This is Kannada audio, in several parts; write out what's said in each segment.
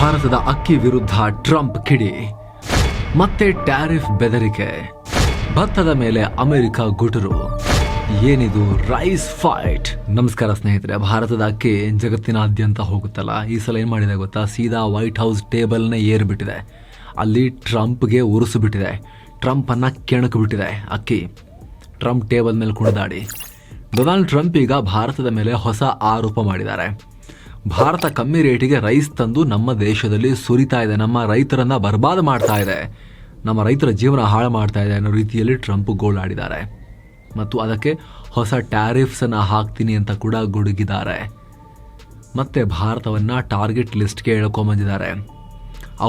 ಭಾರತದ ಅಕ್ಕಿ ವಿರುದ್ಧ ಟ್ರಂಪ್ ಕಿಡಿ, ಮತ್ತೆ ಟ್ಯಾರಿಫ್ ಬೆದರಿಕೆ, ಭತ್ತದ ಮೇಲೆ ಅಮೆರಿಕ ಗುಟುರು. ಏನಿದು ರೈಸ್ ಫೈಟ್? ನಮಸ್ಕಾರ ಸ್ನೇಹಿತರೆ. ಭಾರತದ ಅಕ್ಕಿ ಜಗತ್ತಿನಾದ್ಯಂತ ಹೋಗುತ್ತಲ್ಲ, ಈ ಸಲ ಏನು ಮಾಡಿದೆ ಗೊತ್ತಾ? ಸೀದಾ ವೈಟ್ ಹೌಸ್ ಟೇಬಲ್ನ ಏರ್ಬಿಟ್ಟಿದೆ. ಅಲ್ಲಿ ಟ್ರಂಪ್ಗೆ ಉರುಸು ಬಿಟ್ಟಿದೆ. ಟ್ರಂಪನ್ನು ಕೆಣಕು ಬಿಟ್ಟಿದೆ ಅಕ್ಕಿ. ಟ್ರಂಪ್ ಟೇಬಲ್ ಮೇಲೆ ಕುಣಿದಾಡಿ. ಡೊನಾಲ್ಡ್ ಟ್ರಂಪ್ ಈಗ ಭಾರತದ ಮೇಲೆ ಹೊಸ ಆರೋಪ ಮಾಡಿದ್ದಾರೆ. ಭಾರತ ಕಮ್ಮಿ ರೇಟಿಗೆ ರೈಸ್ ತಂದು ನಮ್ಮ ದೇಶದಲ್ಲಿ ಸುರಿತಾ ಇದೆ, ನಮ್ಮ ರೈತರನ್ನ ಬರ್ಬಾದ್ ಮಾಡ್ತಾ ಇದೆ, ನಮ್ಮ ರೈತರ ಜೀವನ ಹಾಳು ಮಾಡ್ತಾ ಇದೆ ಅನ್ನೋ ರೀತಿಯಲ್ಲಿ ಟ್ರಂಪ್ ಗೋಳಾಡಿದ್ದಾರೆ. ಮತ್ತು ಅದಕ್ಕೆ ಹೊಸ ಟ್ಯಾರಿಫ್ಸನ್ನು ಹಾಕ್ತೀನಿ ಅಂತ ಕೂಡ ಗುಡುಗಿದ್ದಾರೆ. ಮತ್ತೆ ಭಾರತವನ್ನು ಟಾರ್ಗೆಟ್ ಲಿಸ್ಟ್ಗೆ ಎಳ್ಕೊಂಬಂದಿದ್ದಾರೆ.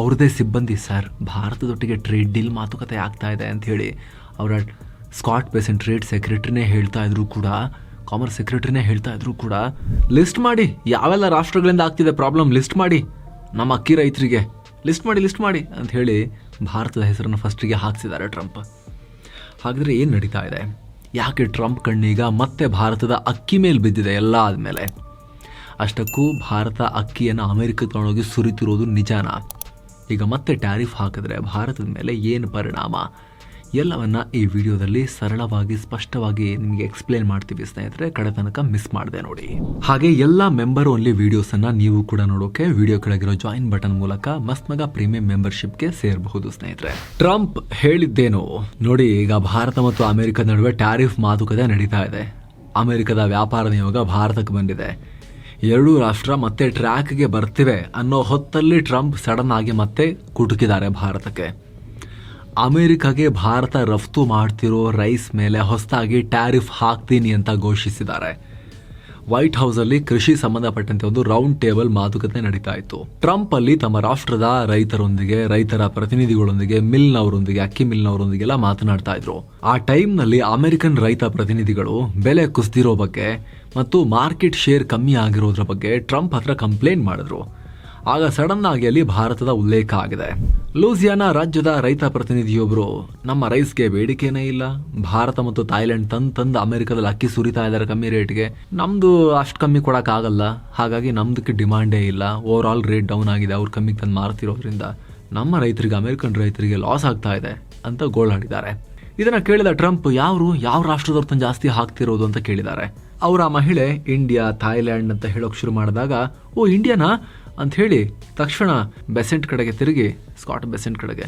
ಅವ್ರದ್ದೇ ಸಿಬ್ಬಂದಿ, ಸರ್ ಭಾರತದೊಟ್ಟಿಗೆ ಟ್ರೇಡ್ ಡೀಲ್ ಮಾತುಕತೆ ಆಗ್ತಾ ಇದೆ ಅಂತ ಹೇಳಿ ಅವರ ಸ್ಕಾಟ್ ಬೆಸೆಂಟ್ ಟ್ರೇಡ್ ಸೆಕ್ರೆಟರಿನೇ ಹೇಳ್ತಾ ಇದ್ರು ಕೂಡ, ಕಾಮರ್ಸ್ ಸೆಕ್ರೆಟರಿನೇ ಹೇಳ್ತಾ ಇದ್ರು ಕೂಡ, ಲಿಸ್ಟ್ ಮಾಡಿ ಯಾವೆಲ್ಲ ರಾಷ್ಟ್ರಗಳಿಂದ ಆಗ್ತಿದೆ ಪ್ರಾಬ್ಲಮ್, ಲಿಸ್ಟ್ ಮಾಡಿ ನಮ್ಮ ಅಕ್ಕಿ ರೈತರಿಗೆ ಲಿಸ್ಟ್ ಮಾಡಿ ಅಂತ ಹೇಳಿ ಭಾರತದ ಹೆಸರನ್ನು ಫಸ್ಟಿಗೆ ಹಾಕ್ಸಿದ್ದಾರೆ ಟ್ರಂಪ್. ಹಾಗಾದರೆ ಏನು ನಡೀತಾ ಇದೆ? ಯಾಕೆ ಟ್ರಂಪ್ ಕಣ್ಣೀಗ ಮತ್ತೆ ಭಾರತದ ಅಕ್ಕಿ ಮೇಲೆ ಬಿದ್ದಿದೆ ಎಲ್ಲ ಆದಮೇಲೆ? ಅಷ್ಟಕ್ಕೂ ಭಾರತ ಅಕ್ಕಿಯನ್ನು ಅಮೆರಿಕ ತಗೊಂಡೋಗಿ ಸುರಿತಿರೋದು ನಿಜಾನ? ಈಗ ಮತ್ತೆ ಟ್ಯಾರಿಫ್ ಹಾಕಿದ್ರೆ ಭಾರತದ ಮೇಲೆ ಏನು ಪರಿಣಾಮ? ಎಲ್ಲವನ್ನ ಈ ವಿಡಿಯೋದಲ್ಲಿ ಸರಳವಾಗಿ ಸ್ಪಷ್ಟವಾಗಿ ನಿಮಗೆ ಎಕ್ಸ್ಪ್ಲೇನ್ ಮಾಡ್ತೀವಿ ಸ್ನೇಹಿತರೆ. ಕಡೆ ತನಕ ಮಿಸ್ ಮಾಡಿದೆ ನೋಡಿ. ಹಾಗೆ ಎಲ್ಲ ಮೆಂಬರ್ ಓನ್ಲಿ ವಿಡಿಯೋಸನ್ನು ನೀವು ಕೂಡ ನೋಡೋಕೆ ವಿಡಿಯೋ ಕೆಳಗಿರೋ ಜಾಯಿನ್ ಬಟನ್ ಮೂಲಕ ಮಸ್ತ್ ಮಗ ಪ್ರೀಮಿಯಂ ಮೆಂಬರ್ಶಿಪ್ಗೆ ಸೇರಬಹುದು ಸ್ನೇಹಿತರೆ. ಟ್ರಂಪ್ ಹೇಳಿದ್ದೇನು ನೋಡಿ. ಈಗ ಭಾರತ ಮತ್ತು ಅಮೆರಿಕದ ನಡುವೆ ಟ್ಯಾರಿಫ್ ಮಾತುಕತೆ ನಡೀತಾ ಇದೆ. ಅಮೆರಿಕದ ವ್ಯಾಪಾರ ನಿಯೋಗ ಭಾರತಕ್ಕೆ ಬಂದಿದೆ. ಎರಡೂ ರಾಷ್ಟ್ರ ಮತ್ತೆ ಟ್ರ್ಯಾಕ್ಗೆ ಬರ್ತಿವೆ ಅನ್ನೋ ಹೊತ್ತಲ್ಲಿ ಟ್ರಂಪ್ ಸಡನ್ ಆಗಿ ಮತ್ತೆ ಕುಟುಕಿದ್ದಾರೆ ಭಾರತಕ್ಕೆ. ಅಮೆರಿಕಾಗೆ ಭಾರತ ರಫ್ತು ಮಾಡ್ತಿರೋ ರೈಸ್ ಮೇಲೆ ಹೊಸದಾಗಿ ಟ್ಯಾರಿಫ್ ಹಾಕ್ತೀನಿ ಅಂತ ಘೋಷಿಸಿದ್ದಾರೆ. ವೈಟ್ ಹೌಸಲ್ಲಿ ಕೃಷಿ ಸಂಬಂಧಪಟ್ಟಂತೆ ಒಂದು ರೌಂಡ್ ಟೇಬಲ್ ಮಾತುಕತೆ ನಡೀತಾ ಇತ್ತು. ಟ್ರಂಪ್ ಅಲ್ಲಿ ತಮ್ಮ ರಾಷ್ಟ್ರದ ರೈತರೊಂದಿಗೆ, ರೈತರ ಪ್ರತಿನಿಧಿಗಳೊಂದಿಗೆ, ಮಿಲ್ನವರೊಂದಿಗೆ, ಅಕ್ಕಿ ಮಿಲ್ನವರೊಂದಿಗೆಲ್ಲ ಮಾತನಾಡ್ತಾ ಇದ್ರು. ಆ ಟೈಮ್ನಲ್ಲಿ ಅಮೆರಿಕನ್ ರೈತ ಪ್ರತಿನಿಧಿಗಳು ಬೆಲೆ ಕುಸಿದಿರೋ ಬಗ್ಗೆ ಮತ್ತು ಮಾರ್ಕೆಟ್ ಶೇರ್ ಕಮ್ಮಿ ಆಗಿರೋದ್ರ ಬಗ್ಗೆ ಟ್ರಂಪ್ ಹತ್ರ ಕಂಪ್ಲೇಂಟ್ ಮಾಡಿದ್ರು. ಆಗ ಸಡನ್ ಆಗಿ ಅಲ್ಲಿ ಭಾರತದ ಉಲ್ಲೇಖ ಆಗಿದೆ. ಲೂಸಿಯಾನಾ ರಾಜ್ಯದ ರೈತ ಪ್ರತಿನಿಧಿಯೊಬ್ಬರು, ನಮ್ಮ ರೈಸ್ಗೆ ಬೇಡಿಕೆನೇ ಇಲ್ಲ, ಭಾರತ ಮತ್ತು ಥಾಯ್ಲೆಂಡ್ ತಂದು ಅಮೆರಿಕದಲ್ಲಿ ಅಕ್ಕಿ ಸುರಿತಾ ಇದ್ದಾರೆ ಕಮ್ಮಿ ರೇಟ್ಗೆ, ನಮ್ದು ಅಷ್ಟು ಕಮ್ಮಿ ಕೊಡೋಕ್ಕಾಗಲ್ಲ, ಹಾಗಾಗಿ ನಮ್ದಕ್ಕೆ ಡಿಮಾಂಡೇ ಇಲ್ಲ, ಓವರ್ ಆಲ್ ರೇಟ್ ಡೌನ್ ಆಗಿದೆ, ಅವ್ರು ಕಮ್ಮಿಗೆ ತಂದು ಮಾರ್ತಿರೋದ್ರಿಂದ ನಮ್ಮ ರೈತರಿಗೆ, ಅಮೆರಿಕನ್ ರೈತರಿಗೆ ಲಾಸ್ ಆಗ್ತಾ ಇದೆ ಅಂತ ಗೋಳಾಡಿದ್ದಾರೆ. ಇದನ್ನ ಕೇಳಿದ ಟ್ರಂಪ್, ಯಾವ ರಾಷ್ಟ್ರದವ್ರು ತಂದು ಜಾಸ್ತಿ ಹಾಕ್ತಿರೋದು ಅಂತ ಕೇಳಿದ್ದಾರೆ. ಅವರ ಮಹಿಳೆ ಇಂಡಿಯಾ, ಥಾಯ್ಲ್ಯಾಂಡ್ ಅಂತ ಹೇಳೋಕೆ ಶುರು ಮಾಡಿದಾಗ, ಓ ಇಂಡಿಯಾನಾ ಅಂತ ಹೇಳಿ ತಕ್ಷಣ ಬೆಸೆಂಟ್ ಕಡೆಗೆ ತಿರುಗಿ, ಸ್ಕಾಟ್ ಬೆಸೆಂಟ್ ಕಡೆಗೆ,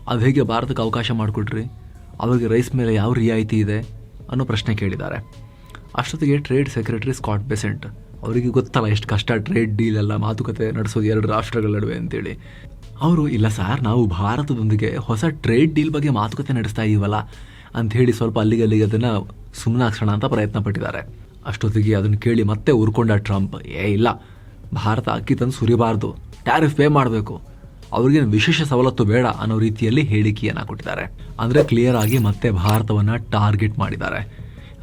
ಅದು ಹೇಗೆ ಭಾರತಕ್ಕೆ ಅವಕಾಶ ಮಾಡಿಕೊಟ್ರಿ, ಅವರಿಗೆ ರೈಸ್ ಮೇಲೆ ಯಾವ ರಿಯಾಯಿತಿ ಇದೆ ಅನ್ನೋ ಪ್ರಶ್ನೆ ಕೇಳಿದ್ದಾರೆ. ಅಷ್ಟೊತ್ತಿಗೆ ಟ್ರೇಡ್ ಸೆಕ್ರೆಟರಿ ಸ್ಕಾಟ್ ಬೆಸೆಂಟ್, ಅವರಿಗೆ ಗೊತ್ತಲ್ಲ ಎಷ್ಟು ಕಷ್ಟ ಟ್ರೇಡ್ ಡೀಲ್ ಎಲ್ಲ ಮಾತುಕತೆ ನಡೆಸೋದು ಎರಡು ರಾಷ್ಟ್ರಗಳ ನಡುವೆ ಅಂತೇಳಿ. ಅವರು, ಇಲ್ಲ ಸರ್, ನಾವು ಭಾರತದೊಂದಿಗೆ ಹೊಸ ಟ್ರೇಡ್ ಡೀಲ್ ಬಗ್ಗೆ ಮಾತುಕತೆ ನಡೆಸ್ತಾ ಇದೀವಲ್ಲ ಅಂತ ಹೇಳಿ ಸ್ವಲ್ಪ ಅಲ್ಲಿಗೆ ಅದನ್ನು ಸುಮ್ಮನಾಗ್ಸೋಣ ಅಂತ ಪ್ರಯತ್ನ ಪಟ್ಟಿದ್ದಾರೆ. ಅಷ್ಟೊತ್ತಿಗೆ ಅದನ್ನು ಕೇಳಿ ಮತ್ತೆ ಉರ್ಕೊಂಡ ಟ್ರಂಪ್, ಇಲ್ಲ ಭಾರತ ಅಕ್ಕಿ ತಂದು ಸುರಿಬಾರ್ದು, ಟ್ಯಾರಿಫ್ ಪೇ ಮಾಡಬೇಕು, ಅವ್ರಿಗೇನು ವಿಶೇಷ ಸವಲತ್ತು ಬೇಡ ಅನ್ನೋ ರೀತಿಯಲ್ಲಿ ಹೇಳಿಕೆಯನ್ನು ಕೊಟ್ಟಿದ್ದಾರೆ. ಅಂದರೆ ಕ್ಲಿಯರ್ ಆಗಿ ಮತ್ತೆ ಭಾರತವನ್ನು ಟಾರ್ಗೆಟ್ ಮಾಡಿದ್ದಾರೆ.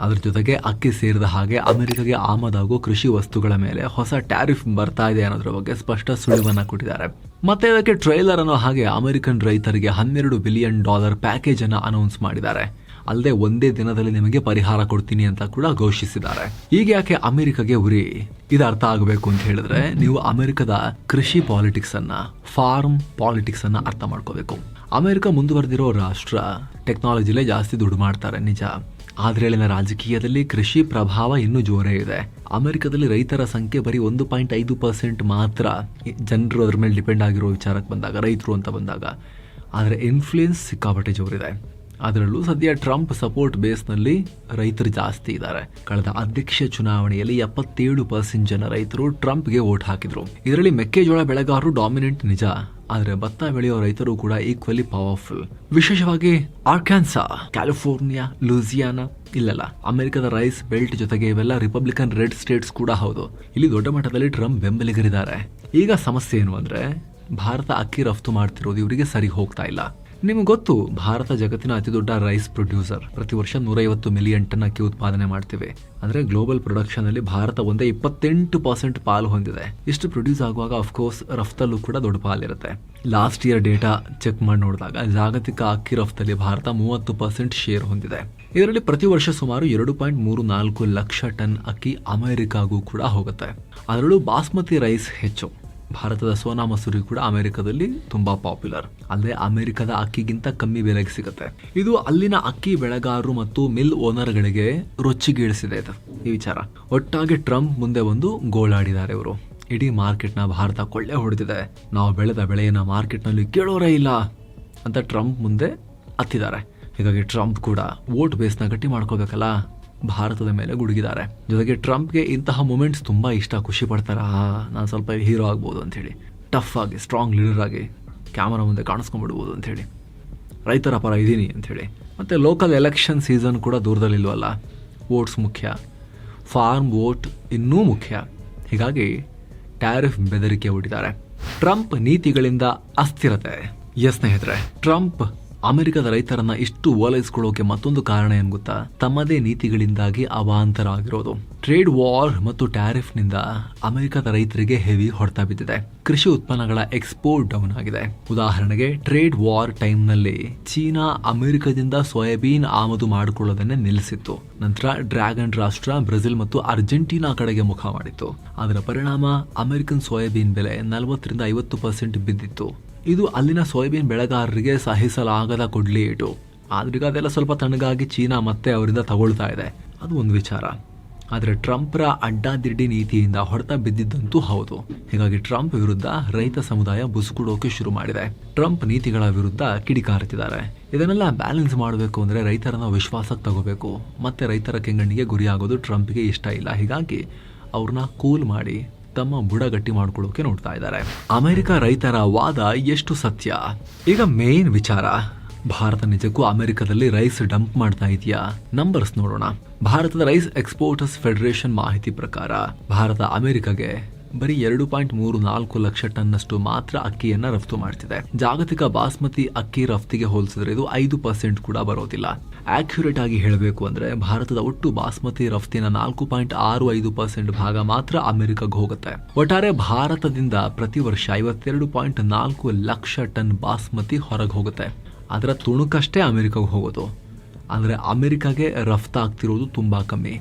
ಅದ್ರ ಜೊತೆಗೆ ಅಕ್ಕಿ ಸೇರಿದ ಹಾಗೆ ಅಮೆರಿಕಾಗೆ ಆಮದಾಗೋ ಕೃಷಿ ವಸ್ತುಗಳ ಮೇಲೆ ಹೊಸ ಟ್ಯಾರಿಫ್ ಬರ್ತಾ ಇದೆ ಅನ್ನೋದ್ರ ಬಗ್ಗೆ ಸ್ಪಷ್ಟ ಸುಳಿವನ್ನ ಕೊಟ್ಟಿದ್ದಾರೆ. ಮತ್ತೆ ಅದಕ್ಕೆ ಟ್ರೈಲರ್ ಅನ್ನೋ ಹಾಗೆ ಅಮೆರಿಕನ್ ರೈತರಿಗೆ $12 ಬಿಲಿಯನ್ ಪ್ಯಾಕೇಜ್ ಅನ್ನು ಅನೌನ್ಸ್ ಮಾಡಿದ್ದಾರೆ. ಅಲ್ಲದೆ ಒಂದೇ ದಿನದಲ್ಲಿ ನಿಮಗೆ ಪರಿಹಾರ ಕೊಡ್ತೀನಿ ಅಂತ ಕೂಡ ಘೋಷಿಸಿದ್ದಾರೆ. ಈಗ ಯಾಕೆ ಅಮೆರಿಕಾಗೆ ಉರಿ? ಇದು ಅರ್ಥ ಆಗಬೇಕು ಅಂತ ಹೇಳಿದ್ರೆ ನೀವು ಅಮೆರಿಕದ ಕೃಷಿ ಪಾಲಿಟಿಕ್ಸ್ ಅನ್ನ, ಫಾರ್ಮ್ ಪಾಲಿಟಿಕ್ಸ್ ಅನ್ನ ಅರ್ಥ ಮಾಡ್ಕೋಬೇಕು. ಅಮೆರಿಕ ಮುಂದುವರೆದಿರೋ ರಾಷ್ಟ್ರ, ಟೆಕ್ನಾಲಜಿಲೇ ಜಾಸ್ತಿ ದುಡ್ಡು ಮಾಡ್ತಾರೆ ನಿಜ, ಆದ್ರೆ ಇಲ್ಲಿನ ರಾಜಕೀಯದಲ್ಲಿ ಕೃಷಿ ಪ್ರಭಾವ ಇನ್ನೂ ಜೋರೇ ಇದೆ. ಅಮೆರಿಕದಲ್ಲಿ ರೈತರ ಸಂಖ್ಯೆ ಬರೀ 1.5% ಮಾತ್ರ ಜನರು ಅದ್ರ ಮೇಲೆ ಡಿಪೆಂಡ್ ಆಗಿರೋ ವಿಚಾರಕ್ಕೆ ಬಂದಾಗ, ರೈತರು ಅಂತ ಬಂದಾಗ. ಆದರೆ ಇನ್ಫ್ಲೂಯೆನ್ಸ್ ಸಿಕ್ಕಾಪಟ್ಟೆ ಜೋರಿದೆ. ಅದರಲ್ಲೂ ಸದ್ಯ ಟ್ರಂಪ್ ಸಪೋರ್ಟ್ ಬೇಸ್ನಲ್ಲಿ ರೈತರು ಜಾಸ್ತಿ ಇದ್ದಾರೆ. ಕಳೆದ ಅಧ್ಯಕ್ಷ ಚುನಾವಣೆಯಲ್ಲಿ 77% ಜನ ರೈತರು ಟ್ರಂಪ್ಗೆ ವೋಟ್ ಹಾಕಿದ್ರು. ಇದರಲ್ಲಿ ಮೆಕ್ಕೆಜೋಳ ಬೆಳೆಗಾರರು ಡಾಮಿನೆಂಟ್ ನಿಜ, ಆದರೆ ಭತ್ತ ಬೆಳೆಯೋ ರೈತರು ಕೂಡ ಈಕ್ವಲಿ ಪವರ್ಫುಲ್. ವಿಶೇಷವಾಗಿ ಆರ್ಕಾನ್ಸಾ, ಕ್ಯಾಲಿಫೋರ್ನಿಯಾ, ಲೂಸಿಯಾನಾ, ಇಲ್ಲೆಲ್ಲ ಅಮೆರಿಕದ ರೈಸ್ ಬೆಲ್ಟ್ ಜೊತೆಗೆ ಇವೆಲ್ಲ ರಿಪಬ್ಲಿಕನ್ ರೆಡ್ ಸ್ಟೇಟ್ಸ್ ಕೂಡ ಹೌದು. ಇಲ್ಲಿ ದೊಡ್ಡ ಮಟ್ಟದಲ್ಲಿ ಟ್ರಂಪ್ ಬೆಂಬಲಿಗರಿದ್ದಾರೆ. ಈಗ ಸಮಸ್ಯೆ ಏನು ಅಂದ್ರೆ, ಭಾರತ ಅಕ್ಕಿ ರಫ್ತು ಮಾಡ್ತಿರೋದು ಇವರಿಗೆ ಸರಿ ಹೋಗ್ತಾ ಇಲ್ಲ. ನಿಮ್ಗೆ ಗೊತ್ತು, ಭಾರತ ಜಗತ್ತಿನ ಅತಿ ದೊಡ್ಡ ರೈಸ್ ಪ್ರೊಡ್ಯೂಸರ್. ಪ್ರತಿ ವರ್ಷ 150 ಮಿಲಿಯನ್ ಟನ್ ಅಕ್ಕಿ ಉತ್ಪಾದನೆ ಮಾಡ್ತೀವಿ. ಅಂದ್ರೆ ಗ್ಲೋಬಲ್ ಪ್ರೊಡಕ್ಷನ್ ಅಲ್ಲಿ ಭಾರತ ಒಂದೇ 28% ಪಾಲು ಹೊಂದಿದೆ. ಇಷ್ಟು ಪ್ರೊಡ್ಯೂಸ್ ಆಗುವಾಗ ಅಫ್ಕೋರ್ಸ್ ರಫ್ತಲ್ಲೂ ಕೂಡ ದೊಡ್ಡ ಪಾಲಿರುತ್ತೆ. ಲಾಸ್ಟ್ ಇಯರ್ ಡೇಟಾ ಚೆಕ್ ಮಾಡಿ ನೋಡಿದಾಗ ಜಾಗತಿಕ ಅಕ್ಕಿ ರಫ್ತಲ್ಲಿ ಭಾರತ 30% ಶೇರ್ ಹೊಂದಿದೆ. ಇದರಲ್ಲಿ ಪ್ರತಿ ವರ್ಷ ಸುಮಾರು 2.34 ಲಕ್ಷ ಟನ್ ಅಕ್ಕಿ ಅಮೆರಿಕಾಗೂ ಕೂಡ ಹೋಗುತ್ತೆ. ಅದರಲ್ಲೂ ಬಾಸ್ಮತಿ ರೈಸ್ ಹೆಚ್ಚು. ಭಾರತದ ಸೋನಾ ಮಸೂರಿ ಕೂಡ ಅಮೆರಿಕದಲ್ಲಿ ತುಂಬಾ ಪಾಪ್ಯುಲರ್. ಅಲ್ಲದೆ ಅಮೆರಿಕದ ಅಕ್ಕಿಗಿಂತ ಕಮ್ಮಿ ಬೆಲೆಗೆ ಸಿಗುತ್ತೆ. ಇದು ಅಲ್ಲಿನ ಅಕ್ಕಿ ಬೆಳೆಗಾರರು ಮತ್ತು ಮಿಲ್ ಓನರ್ಗಳಿಗೆ ರೊಚ್ಚಿಗೀಳಿಸಿದೆ ಈ ವಿಚಾರ. ಒಟ್ಟಾಗಿ ಟ್ರಂಪ್ ಮುಂದೆ ಒಂದು ಗೋಳಾಡಿದ್ದಾರೆ ಇವರು. ಇಡೀ ಮಾರ್ಕೆಟ್ನ ಭಾರತ ಕೊಳ್ಳೆ ಹೊಡೆದಿದೆ, ನಾವು ಬೆಳೆದ ಬೆಳೆಯನ್ನ ಮಾರ್ಕೆಟ್ನಲ್ಲಿ ಕೇಳೋರೇ ಇಲ್ಲ ಅಂತ ಟ್ರಂಪ್ ಮುಂದೆ ಹತ್ತಿದ್ದಾರೆ. ಹೀಗಾಗಿ ಟ್ರಂಪ್ ಕೂಡ ವೋಟ್ ಬೇಸ್ನ ಗಟ್ಟಿ ಮಾಡ್ಕೋಬೇಕಲ್ಲ, ಭಾರತದ ಮೇಲೆ ಗುಡುಗಿದ್ದಾರೆ. ಜೊತೆಗೆ ಟ್ರಂಪ್ಗೆ ಇಂತಹ ಮೂಮೆಂಟ್ಸ್ ತುಂಬಾ ಇಷ್ಟ, ಖುಷಿ ಪಡ್ತಾರ, ನಾನು ಸ್ವಲ್ಪ ಹೀರೋ ಆಗ್ಬೋದು ಅಂಥೇಳಿ, ಟಫ್ ಆಗಿ ಸ್ಟ್ರಾಂಗ್ ಲೀಡರ್ ಆಗಿ ಕ್ಯಾಮರಾ ಮುಂದೆ ಕಾಣಿಸ್ಕೊಂಡ್ಬಿಡ್ಬೋದು ಅಂಥೇಳಿ, ರೈತರ ಪರ ಇದ್ದೀನಿ ಅಂಥೇಳಿ. ಮತ್ತು ಲೋಕಲ್ ಎಲೆಕ್ಷನ್ ಸೀಸನ್ ಕೂಡ ದೂರದಲ್ಲಿಲ್ವಲ್ಲ, ವೋಟ್ಸ್ ಮುಖ್ಯ, ಫಾರ್ಮ್ ವೋಟ್ ಇನ್ನೂ ಮುಖ್ಯ. ಹೀಗಾಗಿ ಟ್ಯಾರಿಫ್ ಬೆದರಿಕೆ ಹೂಡಿದ್ದಾರೆ. ಟ್ರಂಪ್ ನೀತಿಗಳಿಂದ ಅಸ್ಥಿರತೆ. ಸ್ನೇಹಿತರೆ, ಟ್ರಂಪ್ ಅಮೆರಿಕದ ರೈತರನ್ನ ಇಷ್ಟು ಓಲೈಸ್ಕೊಳ್ಳೋಕೆ ಮತ್ತೊಂದು ಕಾರಣ ಏನ್ ಗೊತ್ತಾ? ತಮ್ಮದೇ ನೀತಿಗಳಿಂದಾಗಿ ಅವಾಂತರ ಆಗಿರೋದು. ಟ್ರೇಡ್ ವಾರ್ ಮತ್ತು ಟ್ಯಾರಿಫ್ ನಿಂದ ಅಮೆರಿಕದ ರೈತರಿಗೆ ಹೆವಿ ಹೊಡೆತ ಬಿದ್ದಿದೆ. ಕೃಷಿ ಉತ್ಪನ್ನಗಳ ಎಕ್ಸ್ಪೋರ್ಟ್ ಡೌನ್ ಆಗಿದೆ. ಉದಾಹರಣೆಗೆ ಟ್ರೇಡ್ ವಾರ್ ಟೈಮ್ ನಲ್ಲಿ ಚೀನಾ ಅಮೆರಿಕದಿಂದ ಸೋಯಾಬೀನ್ ಆಮದು ಮಾಡಿಕೊಳ್ಳೋದನ್ನೇ ನಿಲ್ಲಿಸಿತ್ತು. ನಂತರ ಡ್ರ್ಯಾಗನ್ ರಾಷ್ಟ್ರ ಬ್ರೆಜಿಲ್ ಮತ್ತು ಅರ್ಜೆಂಟೀನಾ ಕಡೆಗೆ ಮುಖ ಮಾಡಿತ್ತು. ಅದರ ಪರಿಣಾಮ ಅಮೆರಿಕನ್ ಸೋಯಾಬೀನ್ ಬೆಲೆ 40-50% ಬಿದ್ದಿತ್ತು. ಇದು ಅಲ್ಲಿನ ಸೋಯಾಬೀನ್ ಬೆಳೆಗಾರರಿಗೆ ಸಹಿಸಲಾಗದ ಕೊಡ್ಲಿ ಇಟ್ಟು. ಆದ್ರೀಗ ಅದೆಲ್ಲ ಸ್ವಲ್ಪ ತಣ್ಣಗಾಗಿ ಚೀನಾ ಮತ್ತೆ ಅವರಿಂದ ತಗೊಳ್ತಾ ಇದೆ. ಅದು ಒಂದು ವಿಚಾರ. ಆದರೆ ಟ್ರಂಪ್ರ ಅಡ್ಡಾದಿಡ್ಡಿ ನೀತಿಯಿಂದ ಹೊಡೆತ ಬಿದ್ದಿದ್ದಂತೂ ಹೌದು. ಹೀಗಾಗಿ ಟ್ರಂಪ್ ವಿರುದ್ಧ ರೈತ ಸಮುದಾಯ ಬುಸುಕುಡೋಕೆ ಶುರು ಮಾಡಿದೆ. ಟ್ರಂಪ್ ನೀತಿಗಳ ವಿರುದ್ಧ ಕಿಡಿಕಾರುತ್ತಿದ್ದಾರೆ. ಇದನ್ನೆಲ್ಲ ಬ್ಯಾಲೆನ್ಸ್ ಮಾಡಬೇಕು ಅಂದ್ರೆ ರೈತರನ್ನ ವಿಶ್ವಾಸಕ್ಕೆ ತಗೋಬೇಕು. ಮತ್ತೆ ರೈತರ ಕೆಂಗಣ್ಣಿಗೆ ಗುರಿಯಾಗೋದು ಟ್ರಂಪ್ಗೆ ಇಷ್ಟ ಇಲ್ಲ. ಹೀಗಾಗಿ ಅವ್ರನ್ನ ಕೂಲ್ ಮಾಡಿ ತಮ್ಮ ಬುಡ ಗಟ್ಟಿ ಮಾಡ್ಕೊಳ್ಳೋಕೆ ನೋಡ್ತಾ ಇದ್ದಾರೆ. ಅಮೆರಿಕ ರೈತರ ವಾದ ಎಷ್ಟು ಸತ್ಯ? ಈಗ ಮೇನ್ ವಿಚಾರ, ಭಾರತ ನಿಜಕ್ಕೂ ಅಮೆರಿಕದಲ್ಲಿ ರೈಸ್ ಡಂಪ್ ಮಾಡ್ತಾ ಇದೆಯಾ? ನಂಬರ್ಸ್ ನೋಡೋಣ. ಭಾರತದ ರೈಸ್ ಎಕ್ಸ್ಪೋರ್ಟರ್ಸ್ ಫೆಡರೇಷನ್ ಮಾಹಿತಿ ಪ್ರಕಾರ ಭಾರತ ಅಮೆರಿಕಗೆ ಬರೀ 2.34 ಲಕ್ಷ ಟನ್ನಷ್ಟು ಮಾತ್ರ ಅಕ್ಕಿಯನ್ನ ರಫ್ತು ಮಾಡ್ತಿದೆ. ಜಾಗತಿಕ ಬಾಸ್ಮತಿ ಅಕ್ಕಿ ರಫ್ತಿಗೆ ಹೋಲಿಸಿದ್ರೆ ಇದು 5% ಕೂಡ ಬರೋದಿಲ್ಲ. ಆಕ್ಯುರೇಟ್ ಆಗಿ ಹೇಳಬೇಕು ಅಂದ್ರೆ ಭಾರತದ ಒಟ್ಟು ಬಾಸ್ಮತಿ ರಫ್ತಿನ 4.65% ಭಾಗ ಮಾತ್ರ ಅಮೆರಿಕಗೆ ಹೋಗುತ್ತೆ. ಒಟ್ಟಾರೆ ಭಾರತದಿಂದ ಪ್ರತಿ ವರ್ಷ 52.4 ಲಕ್ಷ ಟನ್ ಬಾಸ್ಮತಿ ಹೊರಗೆ ಹೋಗುತ್ತೆ. ಅದರ ತುಣುಕಷ್ಟೇ ಅಮೆರಿಕಗೆ ಹೋಗೋದು. ಅಂದ್ರೆ ಅಮೆರಿಕಾಗೆ ರಫ್ತಾಗ್ತಿರೋದು ತುಂಬಾ ಕಮ್ಮಿ.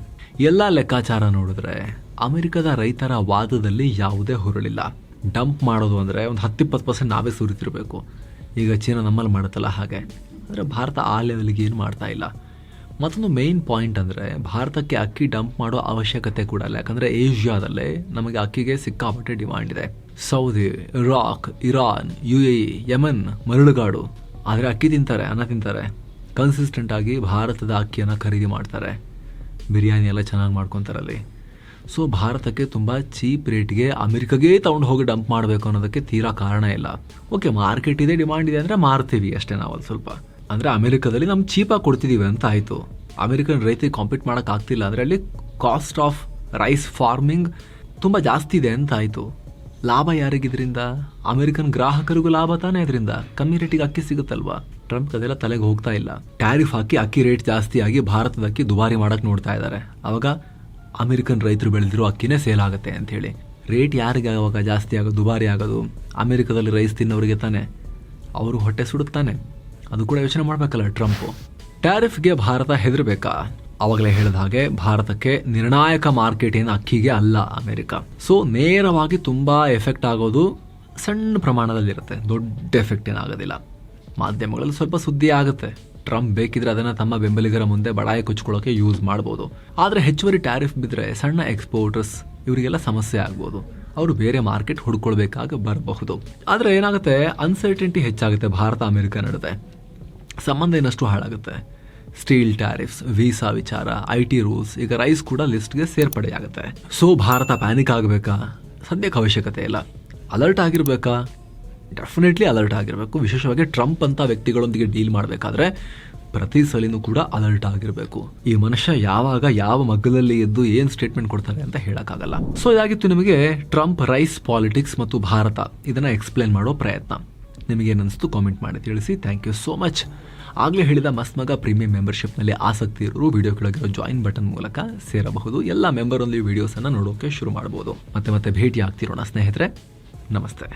ಎಲ್ಲಾ ಲೆಕ್ಕಾಚಾರ ನೋಡಿದ್ರೆ ಅಮೆರಿಕದ ರೈತರ ವಾದದಲ್ಲಿ ಯಾವುದೇ ಹುರುಳಿಲ್ಲ. ಡಂಪ್ ಮಾಡೋದು ಅಂದ್ರೆ ಒಂದು 10-20% ನಾವೇ ಸುರಿತಿರ್ಬೇಕು. ಈಗ ಚೀನಾ ನಮ್ಮಲ್ಲಿ ಮಾಡುತ್ತಲ್ಲ ಹಾಗೆ. ಅಂದರೆ ಭಾರತ ಆ ಲೆವೆಲ್ಗೆ ಏನು ಮಾಡ್ತಾ ಇಲ್ಲ. ಮತ್ತೊಂದು ಮೇನ್ ಪಾಯಿಂಟ್ ಅಂದರೆ ಭಾರತಕ್ಕೆ ಅಕ್ಕಿ ಡಂಪ್ ಮಾಡೋ ಅವಶ್ಯಕತೆ ಕೂಡ ಇಲ್ಲ. ಯಾಕಂದರೆ ಏಷ್ಯಾದಲ್ಲೇ ನಮಗೆ ಅಕ್ಕಿಗೆ ಸಿಕ್ಕಾಪಟ್ಟೆ ಡಿಮಾಂಡ್ ಇದೆ. Saudi, Iraq, Iran, UAE, Yemen ಮರಳುಗಾಡು. ಆದರೆ ಅಕ್ಕಿ ತಿಂತಾರೆ, ಅನ್ನ ತಿಂತಾರೆ. ಕನ್ಸಿಸ್ಟೆಂಟ್ ಆಗಿ ಭಾರತದ ಅಕ್ಕಿಯನ್ನು ಖರೀದಿ ಮಾಡ್ತಾರೆ. ಬಿರಿಯಾನಿ ಎಲ್ಲ ಚೆನ್ನಾಗಿ ಮಾಡ್ಕೊತಾರಲ್ಲಿ. ಸೊ ಭಾರತಕ್ಕೆ ತುಂಬ ಚೀಪ್ ರೇಟ್ಗೆ ಅಮೆರಿಕಾಗೆ ತಗೊಂಡು ಹೋಗಿ ಡಂಪ್ ಮಾಡಬೇಕು ಅನ್ನೋದಕ್ಕೆ ತೀರಾ ಕಾರಣ ಇಲ್ಲ. ಓಕೆ, ಮಾರ್ಕೆಟ್ ಇದೆ, ಡಿಮಾಂಡ್ ಇದೆ ಅಂದರೆ ಮಾರ್ತೀವಿ ಅಷ್ಟೇ. ನಾವು ಅಲ್ಲಿ ಸ್ವಲ್ಪ ಅಂದರೆ ಅಮೆರಿಕದಲ್ಲಿ ನಮ್ಮ ಚೀಪಾಗಿ ಕೊಡ್ತಿದ್ದೀವಿ ಅಂತ ಆಯಿತು. ಅಮೆರಿಕನ್ ರೈತರಿಗೆ ಕಾಂಪೀಟ್ ಮಾಡೋಕ್ಕಾಗ್ತಿಲ್ಲ ಅಂದರೆ ಅಲ್ಲಿ ಕಾಸ್ಟ್ ಆಫ್ ರೈಸ್ ಫಾರ್ಮಿಂಗ್ ತುಂಬ ಜಾಸ್ತಿ ಇದೆ ಅಂತ ಆಯಿತು. ಲಾಭ ಯಾರಿಗಿದ್ರಿಂದ? ಅಮೆರಿಕನ್ ಗ್ರಾಹಕರಿಗೂ ಲಾಭ ತಾನೇ ಇದರಿಂದ. ಕಮ್ಮಿ ರೇಟಿಗೆ ಅಕ್ಕಿ ಸಿಗುತ್ತಲ್ವಾ? ಟ್ರಂಪ್ ಅದೆಲ್ಲ ತಲೆಗೆ ಹೋಗ್ತಾ ಇಲ್ಲ. ಟ್ಯಾರಿಫ್ ಹಾಕಿ ಅಕ್ಕಿ ರೇಟ್ ಜಾಸ್ತಿ ಆಗಿ ಭಾರತದ ಅಕ್ಕಿ ದುಬಾರಿ ಮಾಡಕ್ಕೆ ನೋಡ್ತಾ ಇದ್ದಾರೆ. ಅವಾಗ ಅಮೆರಿಕನ್ ರೈತರು ಬೆಳೆದಿರೋ ಅಕ್ಕಿನೇ ಸೇಲ್ ಆಗುತ್ತೆ ಅಂತ ಹೇಳಿ. ರೇಟ್ ಯಾರಿಗೆ ಆವಾಗ ಜಾಸ್ತಿ ಆಗೋದು, ದುಬಾರಿ ಆಗೋದು? ಅಮೆರಿಕದಲ್ಲಿ ರೈಸ್ ತಿನ್ನೋರಿಗೆ ತಾನೆ. ಅವರು ಹೊಟ್ಟೆ ಸುಡುತ್ತಾನೆ. ಅದು ಕೂಡ ಯೋಚನೆ ಮಾಡಬೇಕಲ್ಲ ಟ್ರಂಪ್. ಟ್ಯಾರಿಫ್ಗೆ ಭಾರತ ಹೆದರ್ಬೇಕಾ? ಅವಾಗಲೇ ಹೇಳಿದ ಹಾಗೆ ಭಾರತಕ್ಕೆ ನಿರ್ಣಾಯಕ ಮಾರ್ಕೆಟ್ ಏನು ಅಕ್ಕಿಗೆ ಅಲ್ಲ ಅಮೆರಿಕ. ಸೊ ನೇರವಾಗಿ ತುಂಬಾ ಎಫೆಕ್ಟ್ ಆಗೋದು ಸಣ್ಣ ಪ್ರಮಾಣದಲ್ಲಿರುತ್ತೆ. ದೊಡ್ಡ ಎಫೆಕ್ಟ್ ಏನಾಗೋದಿಲ್ಲ. ಮಾಧ್ಯಮಗಳಲ್ಲಿ ಸ್ವಲ್ಪ ಸುದ್ದಿ ಆಗುತ್ತೆ. ಟ್ರಂಪ್ ಬೇಕಿದ್ರೆ ಅದನ್ನು ತಮ್ಮ ಬೆಂಬಲಿಗರ ಮುಂದೆ ಬಡಾಯಿ ಕುಚ್ಕೊಳ್ಳೋಕೆ ಯೂಸ್ ಮಾಡ್ಬೋದು. ಆದರೆ ಹೆಚ್ಚುವರಿ ಟ್ಯಾರಿಫ್ ಬಿದ್ದರೆ ಸಣ್ಣ ಎಕ್ಸ್ಪೋರ್ಟರ್ಸ್ ಇವರಿಗೆಲ್ಲ ಸಮಸ್ಯೆ ಆಗ್ಬೋದು. ಅವರು ಬೇರೆ ಮಾರ್ಕೆಟ್ ಹುಡ್ಕೊಳ್ಬೇಕಾಗ ಬರಬಹುದು. ಆದರೆ ಏನಾಗುತ್ತೆ, ಅನ್ಸರ್ಟೆನಿಟಿ ಹೆಚ್ಚಾಗುತ್ತೆ ಭಾರತ ಅಮೆರಿಕ ನಡುವೆ. ಸಂಬಂಧ ಇನ್ನಷ್ಟು ಹಾಳಾಗುತ್ತೆ. ಸ್ಟೀಲ್ ಟ್ಯಾರಿಫ್ಸ್, ವೀಸಾ ವಿಚಾರ, IT ರೂಲ್ಸ್, ಈಗ ರೈಸ್ ಕೂಡ ಲಿಸ್ಟ್ಗೆ ಸೇರ್ಪಡೆಯಾಗುತ್ತೆ. ಸೊ ಭಾರತ ಪ್ಯಾನಿಕ್ ಆಗಬೇಕಾ? ಸದ್ಯಕ್ಕೆ ಅವಶ್ಯಕತೆ ಇಲ್ಲ. ಅಲರ್ಟ್ ಆಗಿರಬೇಕಾ? ಡೆಫಿನೆಟ್ಲಿ ಅಲರ್ಟ್ ಆಗಿರಬೇಕು. ವಿಶೇಷವಾಗಿ ಟ್ರಂಪ್ ಅಂತ ವ್ಯಕ್ತಿಗಳೊಂದಿಗೆ ಡೀಲ್ ಮಾಡಬೇಕಾದ್ರೆ ಪ್ರತಿ ಸಲಿನೂ ಕೂಡ ಅಲರ್ಟ್ ಆಗಿರಬೇಕು. ಈ ಮನುಷ್ಯ ಯಾವಾಗ ಯಾವ ಮಗ್ಗಲಲ್ಲಿ ಎದ್ದು ಏನು ಸ್ಟೇಟ್ಮೆಂಟ್ ಕೊಡ್ತಾರೆ ಅಂತ ಹೇಳಕ್ಕಾಗಲ್ಲ. ಸೊ ಇದಾಗಿತ್ತು ನಿಮಗೆ ಟ್ರಂಪ್ ರೈಸ್ ಪಾಲಿಟಿಕ್ಸ್ ಮತ್ತು ಭಾರತ ಇದನ್ನ ಎಕ್ಸ್ಪ್ಲೇನ್ ಮಾಡೋ ಪ್ರಯತ್ನ. ನಿಮಗೇನಿಸ್ತು ಕಾಮೆಂಟ್ ಮಾಡಿ ತಿಳಿಸಿ. Thank you so much. ಆಗಲೇ ಹೇಳಿದ ಮಸ್ತ್ ಮಗ ಪ್ರೀಮಿಯಂ ಮೆಂಬರ್ಶಿಪ್ನಲ್ಲಿ ಆಸಕ್ತಿ ಇರೋರು ವಿಡಿಯೋ ಕೆಳಗಿರೋ ಜಾಯಿನ್ ಬಟನ್ ಮೂಲಕ ಸೇರಬಹುದು. ಎಲ್ಲ ಮೆಂಬರ್ ಓನ್ಲಿ ವಿಡಿಯೋಸನ್ನು ನೋಡೋಕೆ ಶುರು ಮಾಡಬಹುದು. ಮತ್ತೆ ಭೇಟಿ ಆಗ್ತಿರೋಣ ಸ್ನೇಹಿತರೆ. ನಮಸ್ತೆ.